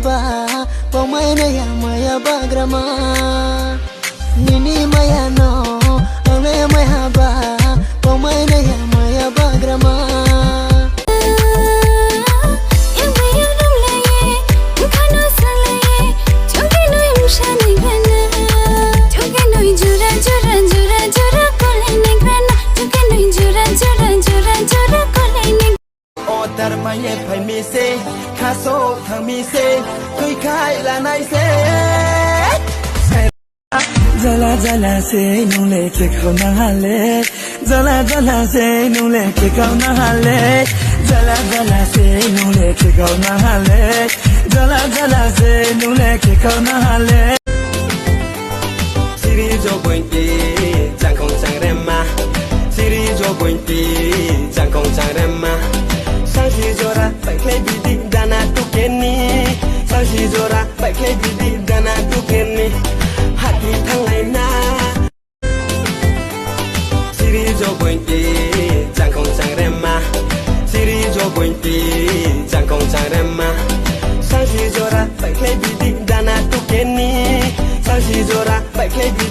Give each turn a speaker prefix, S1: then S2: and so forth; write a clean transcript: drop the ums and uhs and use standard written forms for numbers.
S1: ba Pamay na ya maya bagrama Nini maya no Ame maya ba Pamay na ya maya bagrama
S2: Dar manye phai mi se khaso thang mi se tui khai la nai se Jala jala se nung le ke khau na hale Jala jala se nung le ke khau na hale Jala jala se nung le ke khau na hale Jala jala se nung le ke khau na hale Siri jo pointi chang khong chang remma Siri jo pointi chang khong chang remma Sansi zora baiklah bidik dana tu kini Sansi zora baiklah bidik dana tu kini Hati thang lain na Siri jo pointi chang khong chang remma Siri jo pointi chang khong chang remma Sansi zora baiklah bidik dana tu kini Sansi zora baiklah bidik